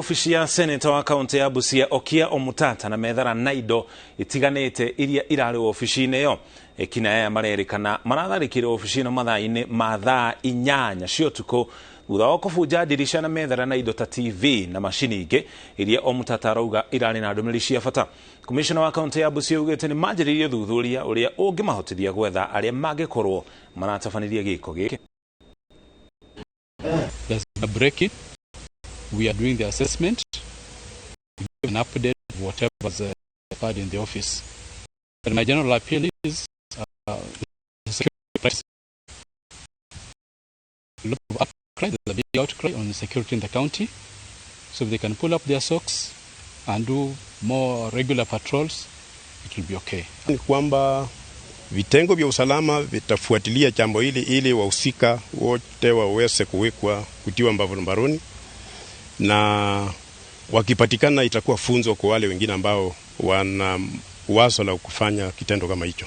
Ofisi ya seneta wa kaunti ya Busia Okiya Omtatah na methara na indo itiganĩte iria irarĩ ofisi-inĩ yo kinaya marerikana maratharĩkĩrwo ofisi-inĩ mathaa-inĩ ma thaa 8 cia ũtukũ thutha wa kũbunja dirisha na methara na indo ta TV na macini ingĩ iria Omtatah arauga irarĩ na ndũmĩrĩri cia bata. Commissioner wa kaunti ya Busia augĩte nĩ manjĩrĩirie thuthuria ũrĩa ũngĩmahotithia gwetha arĩa mangĩkorwo maratabanirie gĩko gĩkĩ. There's a break-in. We are doing the assessment, an update of whatever was occurred in the office. But my general appeal is security. A lot of outcry, there's a big outcry on security in the county. So if they can pull up their socks and do more regular patrols, it will be okay. Ni kwamba vitengo vya usalama vitafuatilia jambo hili ili wahusika wote waweze kuwekwa kutiwa mbaroni, na wakipatikana itakuwa funzo kwa wale wengine ambao wana wazo la kufanya kitendo kama hicho.